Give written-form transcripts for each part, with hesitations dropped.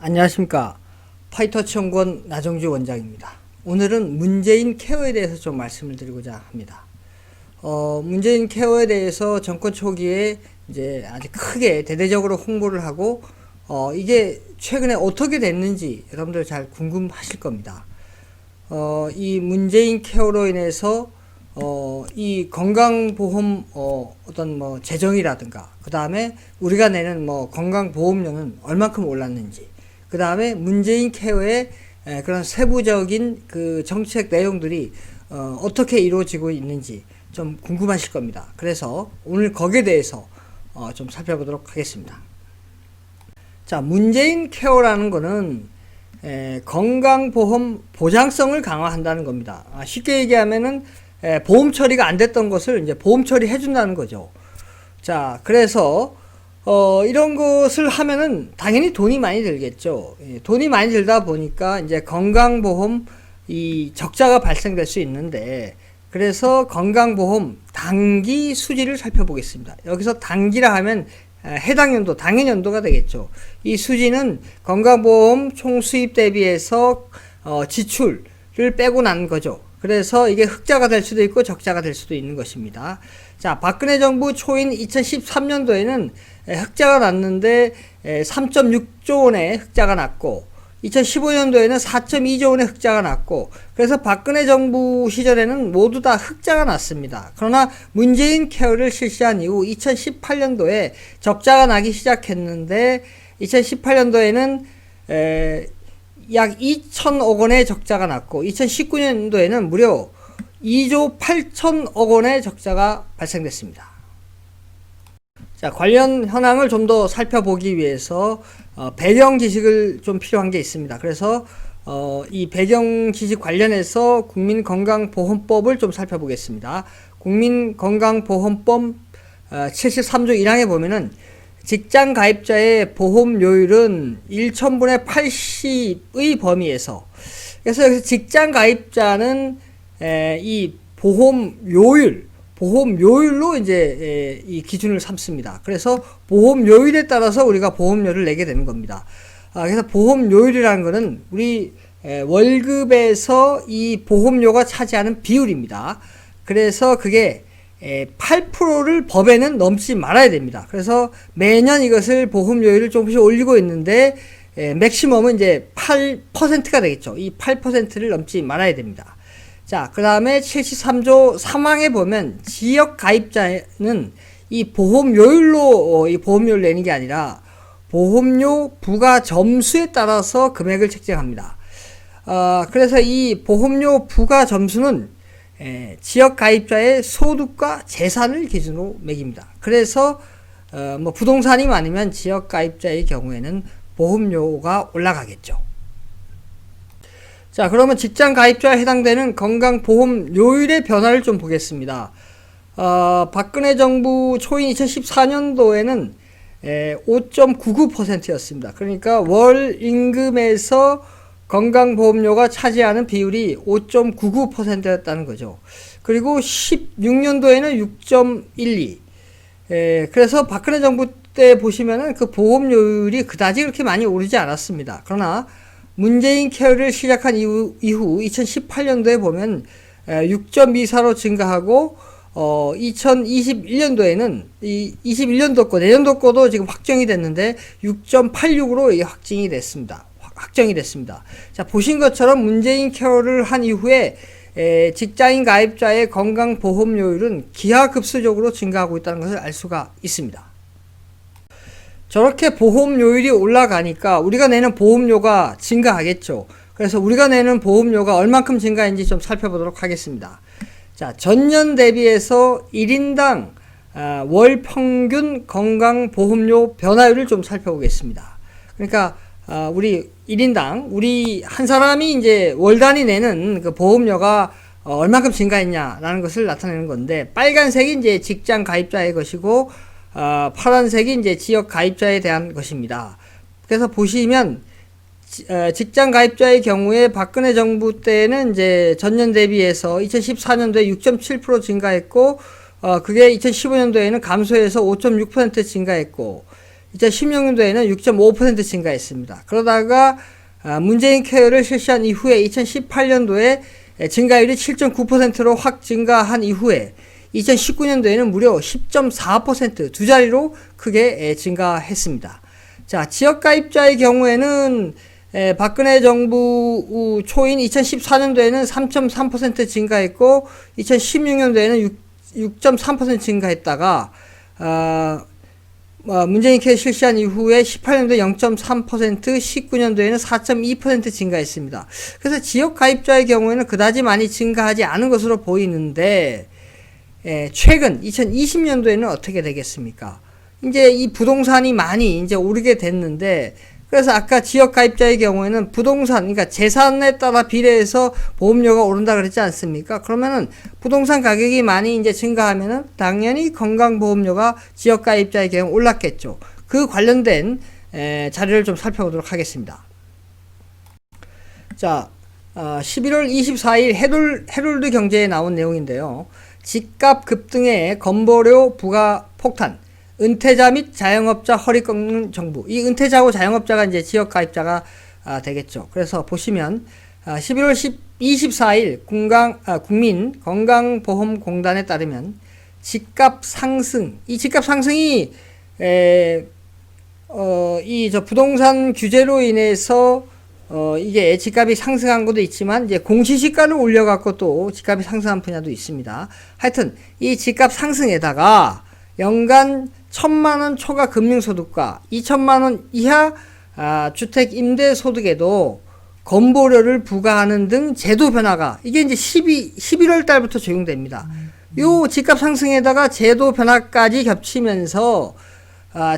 안녕하십니까. 파이터치연구원 나정주 원장입니다. 오늘은 문재인 케어에 대해서 좀 말씀을 드리고자 합니다. 문재인 케어에 대해서 정권 초기에 이제 아주 크게 대대적으로 홍보를 하고, 이게 최근에 어떻게 됐는지 여러분들 잘 궁금하실 겁니다. 이 문재인 케어로 인해서 이 건강보험 어떤 뭐 재정이라든가, 그 다음에 우리가 내는 뭐 건강보험료는 얼만큼 올랐는지, 그 다음에 문재인 케어의 그런 세부적인 그 정책 내용들이 어떻게 이루어지고 있는지 좀 궁금하실 겁니다. 그래서 오늘 거기에 대해서 좀 살펴보도록 하겠습니다. 자, 문재인 케어라는 거는 건강보험 보장성을 강화한다는 겁니다. 쉽게 얘기하면은 보험 처리가 안 됐던 것을 이제 보험 처리 해준다는 거죠. 자, 그래서 이런 것을 하면은 당연히 돈이 많이 들겠죠. 돈이 많이 들다 보니까 이제 건강보험 이 적자가 발생될 수 있는데, 그래서 건강보험 단기 수지를 살펴보겠습니다. 여기서 단기라 하면 해당 연도, 당연 연도가 되겠죠. 이 수지는 건강보험 총 수입 대비해서 지출을 빼고 난 거죠. 그래서 이게 흑자가 될 수도 있고 적자가 될 수도 있는 것입니다. 자, 박근혜 정부 초인 2013년도에는 흑자가 났는데 3.6조 원의 흑자가 났고, 2015년도에는 4.2조 원의 흑자가 났고, 그래서 박근혜 정부 시절에는 모두 다 흑자가 났습니다. 그러나 문재인 케어를 실시한 이후 2018년도에 적자가 나기 시작했는데, 2018년도에는 약 2천억 원의 적자가 났고, 2019년도에는 무려 2조 8천억 원의 적자가 발생됐습니다. 자, 관련 현황을 좀 더 살펴보기 위해서 배경 지식을 좀 필요한 게 있습니다. 그래서 이 배경 지식 관련해서 국민건강보험법을 좀 살펴보겠습니다. 국민건강보험법 73조 1항에 보면은 직장 가입자의 보험료율은 1,000분의 80의 범위에서, 그래서 여기서 직장 가입자는 이 보험료율로 이제 이 기준을 삼습니다. 그래서 보험료율에 따라서 우리가 보험료를 내게 되는 겁니다. 그래서 보험료율이라는 것은 우리 월급에서 이 보험료가 차지하는 비율입니다. 그래서 그게 8%를 법에는 넘지 말아야 됩니다. 그래서 매년 이것을 보험료율을 조금씩 올리고 있는데, 맥시멈은 이제 8%가 되겠죠. 이 8%를 넘지 말아야 됩니다. 자, 그 다음에 73조 3항에 보면 지역 가입자는 이 보험료율로 이 보험료를 내는 게 아니라 보험료 부과 점수에 따라서 금액을 책정합니다. 그래서 이 보험료 부과 점수는 지역 가입자의 소득과 재산을 기준으로 매깁니다. 그래서 뭐 부동산이 많으면 지역 가입자의 경우에는 보험료가 올라가겠죠. 자, 그러면 직장 가입자에 해당되는 건강보험료율의 변화를 좀 보겠습니다. 박근혜 정부 초인 2014년도에는 5.99%였습니다. 그러니까 월 임금에서 건강보험료가 차지하는 비율이 5.99%였다는 거죠. 그리고 16년도에는 6.12. 그래서 박근혜 정부 때 보시면은 그 보험료율이 그다지 그렇게 많이 오르지 않았습니다. 그러나 문재인 케어를 시작한 이후 2018년도에 보면 6.24로 증가하고, 2021년도에는 이 21년도 거, 내년도 거도 지금 확정이 됐는데 6.86으로 확정이 됐습니다. 자, 보신 것처럼 문재인 케어를 한 이후에 직장인 가입자의 건강보험료율은 기하급수적으로 증가하고 있다는 것을 알 수가 있습니다. 저렇게 보험료율이 올라가니까 우리가 내는 보험료가 증가하겠죠. 그래서 우리가 내는 보험료가 얼만큼 증가했는지 좀 살펴보도록 하겠습니다. 자, 전년 대비해서 1인당 월 평균 건강보험료 변화율을 좀 살펴보겠습니다. 그러니까 우리 1인당 우리 한 사람이 이제 월 단위 내는 그 보험료가 얼만큼 증가했냐라는 것을 나타내는 건데, 빨간색이 이제 직장 가입자의 것이고, 파란색이 이제 지역 가입자에 대한 것입니다. 그래서 보시면 직장 가입자의 경우에 박근혜 정부 때는 이제 전년 대비해서 2014년도에 6.7% 증가했고, 그게 2015년도에는 감소해서 5.6% 증가했고, 2016년도에는 6.5% 증가했습니다. 그러다가 문재인 케어를 실시한 이후에 2018년도에 증가율이 7.9%로 확 증가한 이후에 2019년도에는 무려 10.4% 두 자리로 크게 증가했습니다. 자, 지역가입자의 경우에는 박근혜 정부 초인 2014년도에는 3.3% 증가했고 2016년도에는 6.3% 증가했다가 문재인 케어 실시한 이후에 18년도에 0.3%, 19년도에는 4.2% 증가했습니다. 그래서 지역 가입자의 경우에는 그다지 많이 증가하지 않은 것으로 보이는데 최근 2020년도에는 어떻게 되겠습니까? 이제 이 부동산이 많이 이제 오르게 됐는데, 그래서 아까 지역 가입자의 경우에는 부동산, 그러니까 재산에 따라 비례해서 보험료가 오른다 그랬지 않습니까? 그러면은 부동산 가격이 많이 이제 증가하면은 당연히 건강보험료가 지역 가입자의 경우 올랐겠죠. 그 관련된 자료를 좀 살펴보도록 하겠습니다. 자, 11월 24일 헤럴드 경제에 나온 내용인데요. 집값 급등에 건보료 부과 폭탄, 은퇴자 및 자영업자 허리 꺾는 정부. 이 은퇴자고 자영업자가 이제 지역 가입자가 되겠죠. 그래서 보시면 11월 24일 국민건강보험공단에 따르면 집값 상승, 이 집값 상승이 부동산 규제로 인해서 이게 집값이 상승한 것도 있지만 이제 공시지가를 올려갖고 또 집값이 상승한 분야도 있습니다. 하여튼 이 집값 상승에다가 연간 1,000만원 초과 금융소득과 2,000만원 이하 주택 임대소득에도 건보료를 부과하는 등 제도 변화가 이게 이제 11월 달부터 적용됩니다. 요 집값 상승에다가 제도 변화까지 겹치면서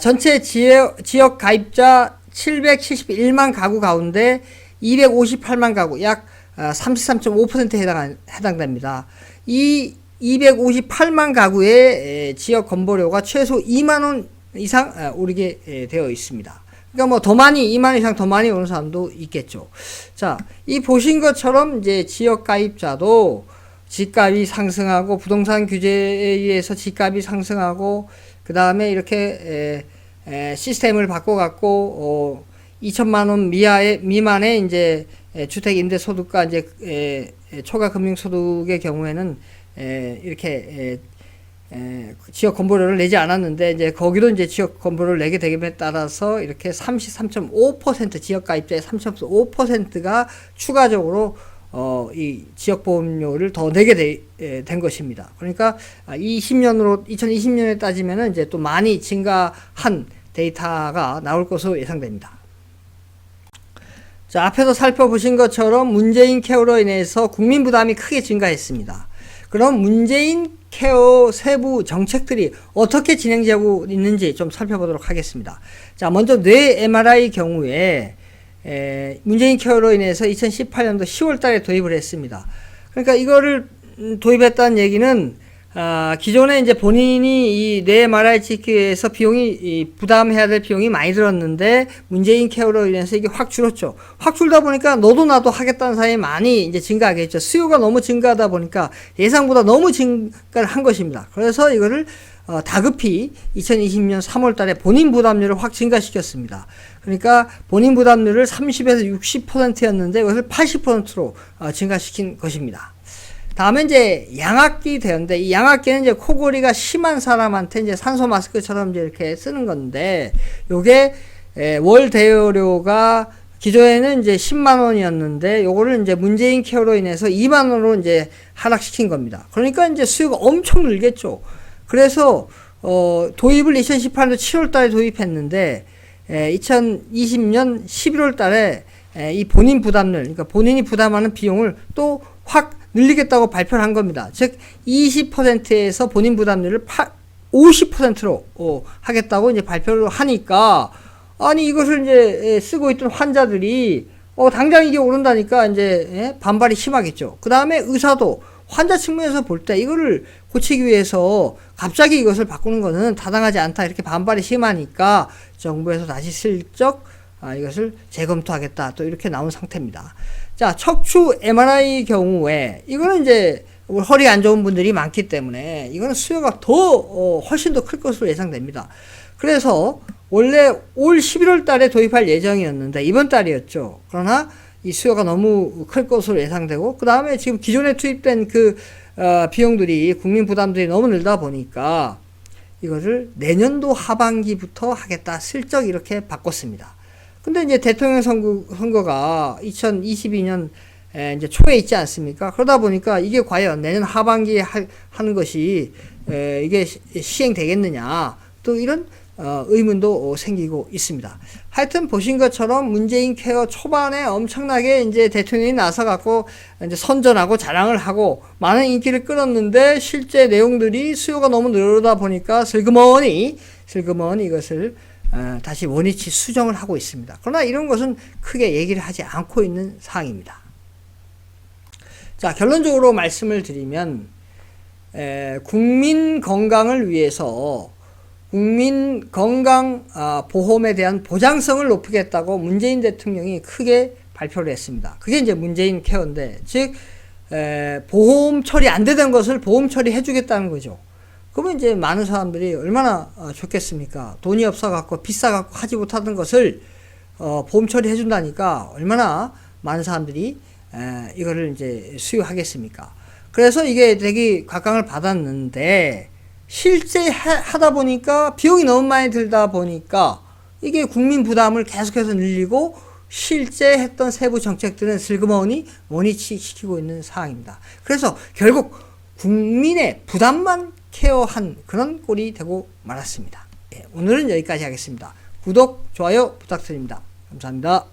전체 지역 가입자 771만 가구 가운데 258만 가구, 약 33.5%에 해당됩니다. 이 258만 가구의 지역 건보료가 최소 2만원 이상 오르게 되어 있습니다. 그러니까 뭐 더 많이, 2만원 이상 더 많이 오는 사람도 있겠죠. 자, 이 보신 것처럼 이제 지역 가입자도 집값이 상승하고 부동산 규제에 의해서 집값이 상승하고 그 다음에 이렇게 시스템을 바꿔갖고 2천만원 미만의 이제 주택 임대 소득과 이제 초과 금융 소득의 경우에는 이렇게 지역 건보료를 내지 않았는데 이제 거기도 이제 지역 건보료를 내게 되기에 따라서 이렇게 33.5% 지역 가입자의 33.5%가 추가적으로 이 지역 보험료를 더 내게 된 것입니다. 그러니까 2020년에 따지면은 이제 또 많이 증가한 데이터가 나올 것으로 예상됩니다. 자, 앞에서 살펴보신 것처럼 문재인 케어로 인해서 국민 부담이 크게 증가했습니다. 그럼 문재인 케어 세부 정책들이 어떻게 진행되고 있는지 좀 살펴보도록 하겠습니다. 자, 먼저 뇌 MRI 경우에 문재인 케어로 인해서 2018년도 10월 달에 도입을 했습니다. 그러니까 이거를 도입했다는 얘기는 기존에 이제 본인이 이 뇌 MRI 찍기 위해서 부담해야 될 비용이 많이 들었는데 문재인 케어로 인해서 이게 확 줄었죠. 확 줄다 보니까 너도 나도 하겠다는 사람이 많이 이제 증가하겠죠. 수요가 너무 증가하다 보니까 예상보다 너무 증가를 한 것입니다. 그래서 이거를 다급히 2020년 3월 달에 본인 부담률을 확 증가시켰습니다. 그러니까 본인 부담률을 30에서 60%였는데 이것을 80%로 증가시킨 것입니다. 다음에 이제 양압기 대여인데, 이 양압기는 이제 코골이가 심한 사람한테 이제 산소 마스크처럼 이제 이렇게 쓰는 건데, 요게 월 대여료가 기존에는 이제 10만 원이었는데 요거를 이제 문재인 케어로 인해서 2만 원으로 이제 하락시킨 겁니다. 그러니까 이제 수요가 엄청 늘겠죠. 그래서 도입을 2018년 7월 달에 도입했는데 2020년 11월 달에 이 본인 부담률, 그러니까 본인이 부담하는 비용을 또 확 늘리겠다고 발표를 한 겁니다. 즉 20%에서 본인 부담률을 50%로 하겠다고 이제 발표를 하니까, 아니 이것을 이제 쓰고 있던 환자들이 당장 이게 오른다니까 이제 반발이 심하겠죠. 그 다음에 의사도 환자 측면에서 볼 때 이거를 고치기 위해서 갑자기 이것을 바꾸는 것은 타당하지 않다, 이렇게 반발이 심하니까 정부에서 다시 슬쩍 이것을 재검토하겠다, 또 이렇게 나온 상태입니다. 자, 척추 MRI 경우에 이거는 이제 허리 안 좋은 분들이 많기 때문에 이거는 수요가 훨씬 더 클 것으로 예상됩니다. 그래서 원래 올 11월 달에 도입할 예정이었는데 이번 달이었죠. 그러나 이 수요가 너무 클 것으로 예상되고 그 다음에 지금 기존에 투입된 그 비용들이 국민 부담들이 너무 늘다 보니까 이거를 내년도 하반기부터 하겠다 슬쩍 이렇게 바꿨습니다. 근데 이제 대통령 선거가 2022년 이제 초에 있지 않습니까? 그러다 보니까 이게 과연 내년 하반기에 하는 것이 이게 시행되겠느냐 또 이런 의문도 생기고 있습니다. 하여튼 보신 것처럼 문재인 케어 초반에 엄청나게 이제 대통령이 나서갖고 이제 선전하고 자랑을 하고 많은 인기를 끌었는데 실제 내용들이 수요가 너무 늘어다 보니까 슬그머니 이것을 다시 원위치 수정을 하고 있습니다. 그러나 이런 것은 크게 얘기를 하지 않고 있는 사항입니다. 자, 결론적으로 말씀을 드리면 국민 건강을 위해서 국민 건강 보험에 대한 보장성을 높이겠다고 문재인 대통령이 크게 발표를 했습니다. 그게 이제 문재인 케어인데, 즉 보험 처리 안 되던 것을 보험 처리해 주겠다는 거죠. 그러면 이제 많은 사람들이 얼마나 좋겠습니까? 돈이 없어 갖고 비싸 갖고 하지 못하던 것을 보험 처리해 준다니까 얼마나 많은 사람들이 이거를 이제 수요하겠습니까? 그래서 이게 되게 각광을 받았는데 실제 하다 보니까 비용이 너무 많이 들다 보니까 이게 국민 부담을 계속해서 늘리고 실제 했던 세부 정책들은 슬그머니 원위치 시키고 있는 상황입니다. 그래서 결국 국민의 부담만 케어한 그런 꼴이 되고 말았습니다. 오늘은 여기까지 하겠습니다. 구독, 좋아요 부탁드립니다. 감사합니다.